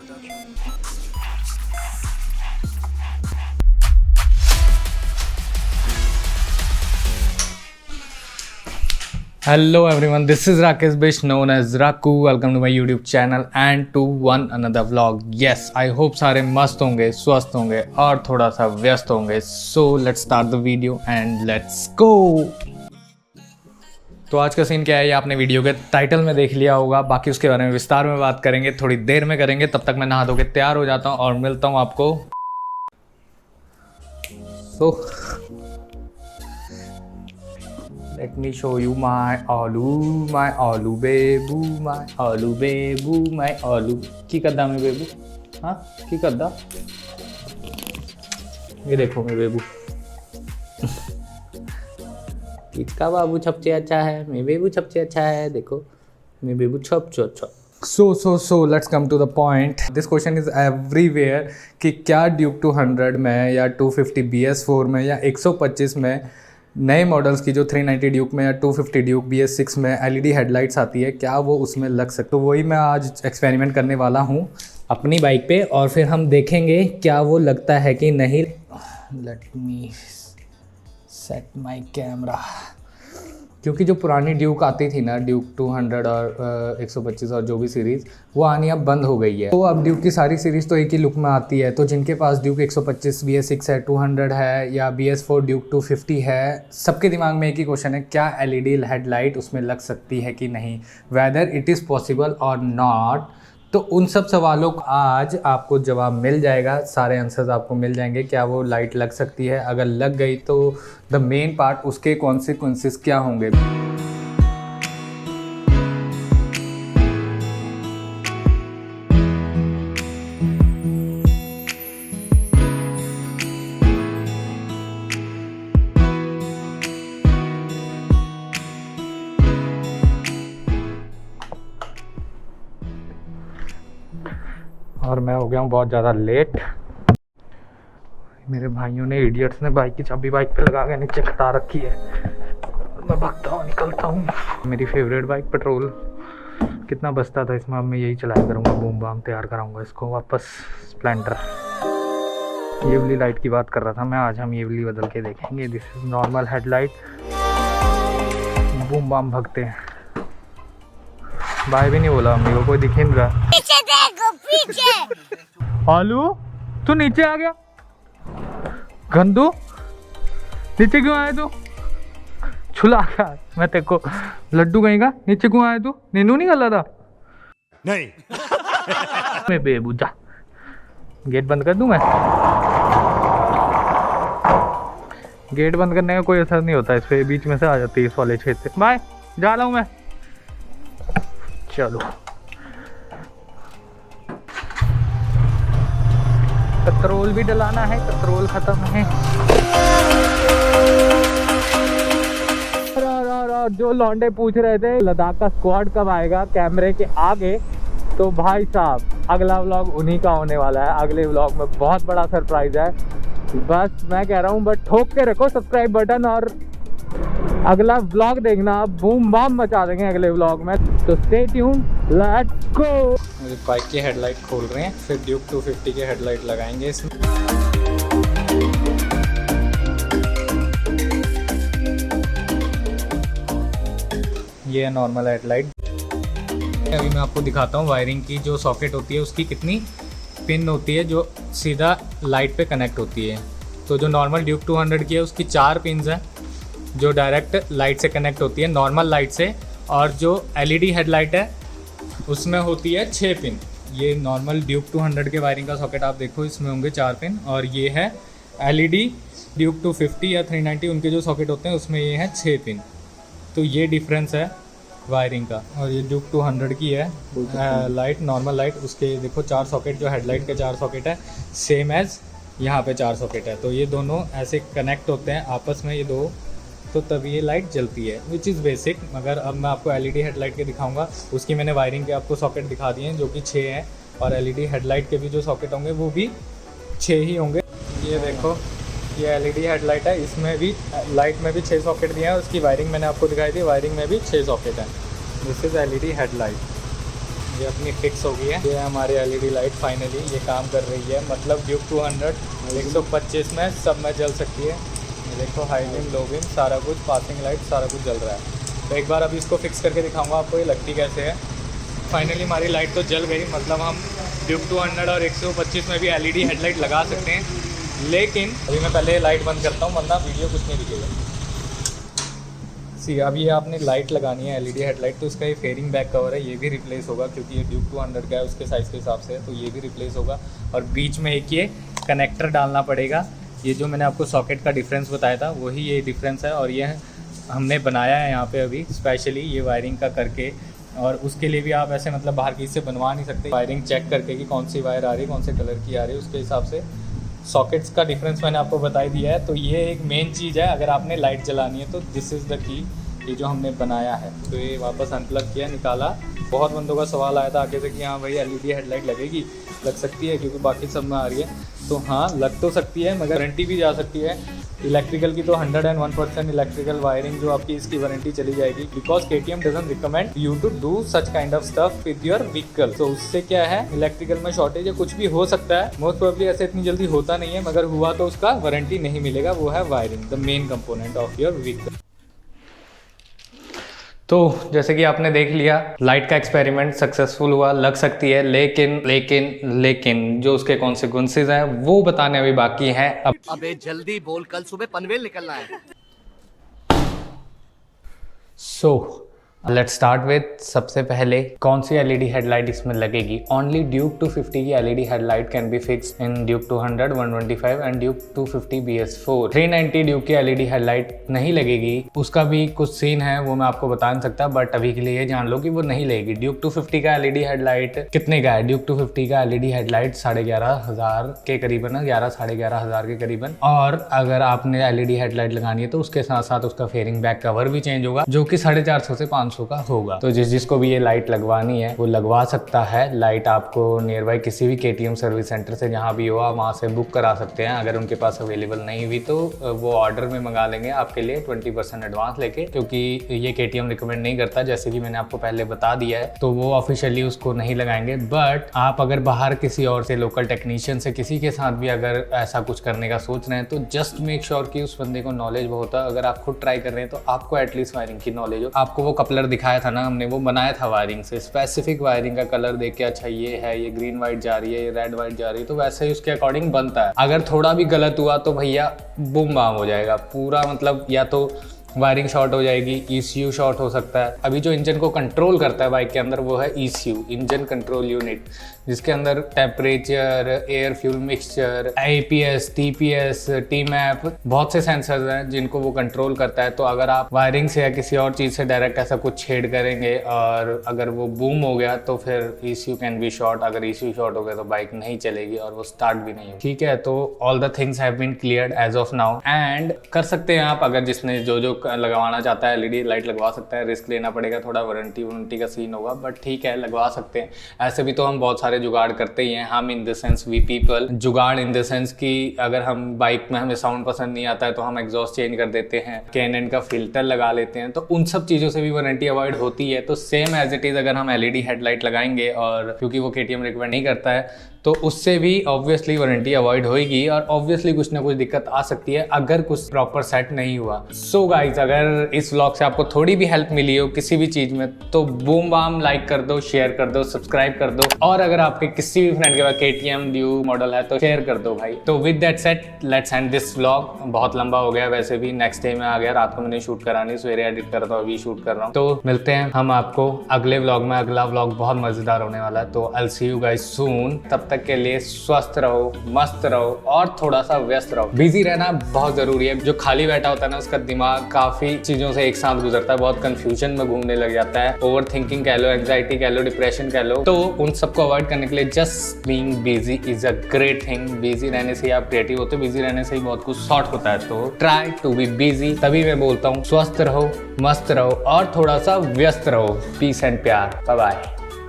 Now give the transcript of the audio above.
Hello everyone, this is Rakesh Bish known as Raku. Welcome to my YouTube channel and to one another vlog. Yes, I hope सारे मस्त होंगे, स्वस्थ होंगे और थोड़ा सा व्यस्त होंगे. So let's start the video and let's go. तो आज का सीन क्या है ये आपने वीडियो के टाइटल में देख लिया होगा. बाकी उसके बारे में विस्तार में बात करेंगे, थोड़ी देर में करेंगे. तब तक मैं नहा धो के तैयार हो जाता हूँ और मिलता हूँ आपको. So let me show you my aloo bebu, my aloo bebu, my aloo. की करदा मैं बेबू? हाँ की करदा? ये देखो मैं बेबू. किसका बाबू सबसे अच्छा है? मैं बेबू सबसे अच्छा है. देखो मैं बेबू सबसे अच्छा. So let's come to the point. This question is everywhere कि क्या ड्यूक 200 में या 250 BS4 में या 125 में नए मॉडल्स की जो 390 ड्यूक में या 250 ड्यूक BS6 में LED हेडलाइट्स आती है, क्या वो उसमें लग सकते? तो वही मैं आज एक्सपेरिमेंट करने वाला हूँ अपनी बाइक पे और फिर हम देखेंगे क्या वो लगता है कि नहीं. Let me set my camera. क्योंकि जो पुरानी ड्यूक आती थी ना, ड्यूक 200 और 125 और जो भी सीरीज़, वो आनी अब बंद हो गई है. तो अब ड्यूक की सारी सीरीज़ तो एक ही लुक में आती है. तो जिनके पास ड्यूक 125 BS6 है, 200 है या BS4 ड्यूक 250 है, सबके दिमाग में एक ही क्वेश्चन है, क्या LED हेडलाइट उसमें लग सकती है कि नहीं, वेदर इट इज़ पॉसिबल और नॉट. तो उन सब सवालों का आज आपको जवाब मिल जाएगा, सारे आंसर्स आपको मिल जाएंगे. क्या वो लाइट लग सकती है? अगर लग गई तो द मेन पार्ट, उसके कॉन्सिक्वेंसेस क्या होंगे. और मैं हो गया हूँ बहुत ज़्यादा लेट. मेरे भाइयों ने, इडियट्स ने बाइक की चाबी बाइक पे लगा के नीचे खटा रखी है. मैं भागता हूँ, निकलता हूँ. मेरी फेवरेट बाइक. पेट्रोल कितना बचता था इसमें, अब मैं यही चलाया करूँगा. बूम बाम तैयार कराऊँगा इसको वापस. स्प्लेंडर. ये वाली लाइट की बात कर रहा था मैं. आज हम ये वाली बदल के देखेंगे. This is normal headlight. बूम बाम भगते हैं. बाय भी नहीं बोला मम्मी को, कोई दिख ही नहीं रहा. आलू तू नीचे आ गया. गंदू नीचे क्यों आया तू? छुला गया मैं तेरे को. लड्डू कहीं का. नीचे क्यों आया तू? नीनू नहीं गला था नहीं. मैं बेबू जा. गेट बंद कर दूं मैं? गेट बंद करने का कोई असर नहीं होता इस पे. बीच में से आ जाती है इस वाले छेद से. बाय जा रहा हूं मैं. चलो. पेट्रोल भी डलाना है. पेट्रोल खत्म है. जो लौंडे पूछ रहे थे लद्दाख का स्क्वाड कब आएगा कैमरे के आगे, तो भाई साहब अगला व्लॉग उन्हीं का होने वाला है. अगले व्लॉग में बहुत बड़ा सरप्राइज है. बस मैं कह रहा हूँ, बट ठोक के रखो सब्सक्राइब बटन और अगला व्लॉग देखना. बूम बाम मचा देंगे अगले व्लॉग में. तो stay tune. Let's go. Bike की हेडलाइट खोल रहे हैं, फिर ड्यूक 250 के हेडलाइट लगाएंगे इसमें. ये है नॉर्मल हेडलाइट. अभी मैं आपको दिखाता हूँ वायरिंग की. जो सॉकेट होती है उसकी कितनी पिन होती है जो सीधा लाइट पे कनेक्ट होती है. तो जो नॉर्मल ड्यूक 200 की है उसकी 4 पिन्स हैं जो डायरेक्ट लाइट से कनेक्ट होती है, नॉर्मल लाइट से. और जो LED हेडलाइट है उसमें होती है 6 पिन. ये नॉर्मल ड्यूक 200 के वायरिंग का सॉकेट आप देखो, इसमें होंगे 4 पिन. और ये है LED ड्यूक 250 या 390 उनके जो सॉकेट होते हैं उसमें ये है 6 पिन. तो ये डिफरेंस है वायरिंग का. और ये ड्यूक 200 की है लाइट, नॉर्मल लाइट, उसके देखो 4 सॉकेट. जो हेडलाइट के 4 सॉकेट है सेम एज यहाँ पे 4 सॉकेट है. तो ये दोनों ऐसे कनेक्ट होते हैं आपस में ये दो, तो तभी ये लाइट जलती है, विच इज़ बेसिक. मगर अब मैं आपको LED हेडलाइट के दिखाऊंगा. उसकी मैंने वायरिंग के आपको सॉकेट दिखा दिए हैं जो कि 6 हैं. और LED हेडलाइट के भी जो सॉकेट होंगे वो भी 6 ही होंगे. ये देखो ये LED हेडलाइट है, इसमें भी लाइट में भी 6 सॉकेट दिए हैं. उसकी वायरिंग मैंने आपको दिखाई थी, वायरिंग में भी 6 सॉकेट हैं. This is LED headlight. ये अपनी फिक्स हो गई है। ये हमारी एलईडी लाइट फाइनली ये काम कर रही है, मतलब ड्यूक 200 125 में सब में जल सकती है। ये देखो हाई बीम, लो बीम, सारा कुछ, पासिंग लाइट सारा कुछ जल रहा है। तो एक बार अभी इसको फिक्स करके दिखाऊंगा आपको ये लगती कैसे है। फाइनली हमारी लाइट तो जल गई, मतलब हम ड्यूक 200 और 125 में भी एलईडी हेडलाइट लगा सकते हैं। लेकिन अभी मैं पहले लाइट बंद करता हूँ वरना वीडियो कुछ नहीं दिखेगा। सी अब ये आपने लाइट लगानी है एलईडी हेडलाइट, तो इसका ये फेयरिंग बैक कवर है, ये भी रिप्लेस होगा क्योंकि ये ड्यूक 200 का है, उसके साइज़ के हिसाब से, तो ये भी रिप्लेस होगा। और बीच में एक ये कनेक्टर डालना पड़ेगा। ये जो मैंने आपको सॉकेट का डिफरेंस बताया था वही ये डिफरेंस है, और ये हमने बनाया है यहाँ पे अभी स्पेशली ये वायरिंग का करके। और उसके लिए भी आप ऐसे मतलब बाहर की से बनवा नहीं सकते, वायरिंग चेक करके कि कौन सी वायर आ रही है, कौन से कलर की आ रही है, उसके हिसाब से सॉकेट्स का डिफरेंस मैंने आपको बता ही दिया है। तो ये एक मेन चीज़ है अगर आपने लाइट जलानी है तो दिस इज़ द की, ये जो हमने बनाया है। तो ये वापस अनप्लग किया, निकाला। बहुत बंदों का सवाल आया था आगे से कि हाँ भाई एलईडी हेडलाइट लगेगी, लग सकती है क्योंकि बाकी सब में आ रही है। तो हाँ लग तो सकती है मगर वारंटी भी जा सकती है। इलेक्ट्रिकल की तो 101% इलेक्ट्रिकल वायरिंग जो आपकी इसकी वारंटी चली जाएगी, because KTM doesn't recommend you to do such kind of stuff with your vehicle. तो उससे क्या है, इलेक्ट्रिकल में शॉर्टेज या कुछ भी हो सकता है, मोस्ट प्रोबेबली ऐसे इतनी जल्दी होता नहीं है, मगर हुआ तो उसका वारंटी नहीं मिलेगा। वो है wiring, the main component of your vehicle. तो जैसे कि आपने देख लिया लाइट का एक्सपेरिमेंट सक्सेसफुल हुआ, लग सकती है, लेकिन लेकिन लेकिन जो उसके कॉन्सिक्वेंसेज हैं वो बताने अभी बाकी हैं। अबे जल्दी बोल, कल सुबह पनवेल निकलना है। सो लेट्स स्टार्ट विथ सबसे पहले कौन सी एलईडी हेडलाइट इसमें लगेगी। ओनली ड्यूक 250 की LED headlight can be fixed in Duke 200, 125 and Duke 250 BS4। 390 Duke की एलईडी हेडलाइट नहीं लगेगी। उसका भी कुछ सीन है वो मैं आपको बता नहीं सकता, बट अभी के लिए ये जान लो कि वो नहीं लगेगी। ड्यूक 250 का एलईडी हेडलाइट कितने का है? ड्यूक 250 का एलईडी हेडलाइट 11,500 के करीबन है, 11,500 के करीबन। और अगर आपने एलईडी हेडलाइट लगानी है तो उसके साथ साथ उसका फेयरिंग बैक कवर भी चेंज होगा, जो कि 450 से 500 का होगा। तो जिसको भी ये लाइट लगवानी है वो लगवा सकता है। लाइट आपको नियर बाई किसी भी KTM सर्विस सेंटर से जहाँ भी हो आप वहाँ से बुक करा सकते हैं। अगर उनके पास अवेलेबल नहीं हुई तो वो ऑर्डर में मंगा लेंगे आपके लिए 20% एडवांस लेके, क्योंकि ये KTM रिकमेंड नहीं करता, जैसे कि मैंने आपको पहले बता दिया है। तो वो ऑफिशियली उसको नहीं लगाएंगे। बट आप अगर बाहर किसी और से, लोकल टेक्नीशियन से, किसी के साथ भी अगर ऐसा कुछ करने का सोच रहे हैं तो जस्ट मेक श्योर कि उस बंदे को नॉलेज बहुत है। अगर आप खुद ट्राई कर रहे हैं तो आपको एटलीस्ट वायरिंग की नॉलेज हो। आपको वो कपलर दिखाया था ना हमने, वो बनाया था वायरिंग से, स्पेसिफिक वायरिंग का कलर देख के, अच्छा ये है, ये ग्रीन वाइट जा रही है, ये रेड वाइट जा रही है, तो वैसे ही उसके अकॉर्डिंग बनता है। अगर थोड़ा भी गलत हुआ तो भैया बूम बाम हो जाएगा पूरा, मतलब या तो वायरिंग शॉर्ट हो जाएगी, ECU शॉर्ट हो सकता है। अभी जो इंजन को कंट्रोल करता है बाइक के अंदर वो है ECU, इंजन कंट्रोल यूनिट, जिसके अंदर temperature, air fuel mixture, APS, TPS, TMAP, बहुत से सेंसर्स हैं जिनको वो कंट्रोल करता है। तो अगर आप वायरिंग से या किसी और चीज़ से डायरेक्ट ऐसा कुछ छेड़ करेंगे और अगर वो बूम हो गया तो फिर ECU कैन बी शॉर्ट। अगर ECU शॉर्ट हो गया तो बाइक नहीं चलेगी और वो स्टार्ट भी नहीं होगी। ठीक है, तो all the things have been cleared as of now. End कर सकते हैं आप, अगर जिसने जो लगवाना चाहता है एलईडी लाइट लगवा सकता है। रिस्क लेना पड़ेगा, थोड़ा वारंटी का सीन होगा, बट ठीक है लगवा सकते हैं। ऐसे भी तो हम बहुत सारे जुगाड़ करते ही हैं। हम in the sense we people, jugaad in the sense कि अगर हम बाइक में हमें साउंड पसंद नहीं आता है तो हम एग्जॉस्ट चेंज कर देते हैं, कैनन का फिल्टर लगा लेते हैं, तो उन सब चीज़ों से भी वारंटी अवॉइड होती है। तो सेम एज इट इज़ अगर हम एलईडी हेडलाइट लगाएंगे, और क्योंकि वो KTM रिकमेंड नहीं करता है, तो उससे भी ऑब्वियसली वारंटी अवॉइड होगी और ऑब्वियसली कुछ ना कुछ दिक्कत आ सकती है अगर कुछ प्रॉपर सेट नहीं हुआ। सो गाइज, अगर इस व्लॉग से आपको थोड़ी भी हेल्प मिली हो किसी भी चीज़ में तो बूम बाम लाइक कर दो, शेयर कर दो, सब्सक्राइब कर दो, और अगर आपके किसी भी फ्रेंड के पास KTM ड्यूक मॉडल है तो शेयर कर दो भाई। तो with that set let's end this vlog. बहुत लंबा हो गया वैसे भी, नेक्स्ट डे में आ गया, रात को मैंने शूट करा नहीं, सवेरे एडिट कर रहा था, अभी शूट कर रहा हूँ। तो मिलते हैं हम आपको अगले व्लॉग में। अगला व्लॉग बहुत मजेदार होने वाला है, तो आई सी यू गाइस सून। तब तक के लिए स्वस्थ रहो, मस्त रहो और थोड़ा सा व्यस्त रहो। बिजी रहना बहुत जरूरी है। जो खाली बैठा होता है ना उसका दिमाग काफी चीजों से एक साथ गुजरता है, बहुत कंफ्यूजन में घूमने लग जाता है। ओवर थिंकिंग कह लो, एंग्जाइटी कह लो, डिप्रेशन कह लो, तो उन सबको अवॉइड करने के लिए just being busy is a great thing. Busy रहने से आप क्रिएटिव होते हो, बिजी रहने से ही बहुत कुछ सॉर्ट होता है। तो ट्राई टू बी बिजी। तभी मैं बोलता हूँ स्वस्थ रहो, मस्त रहो और थोड़ा सा व्यस्त रहो। पीस एंड प्यार। Bye bye.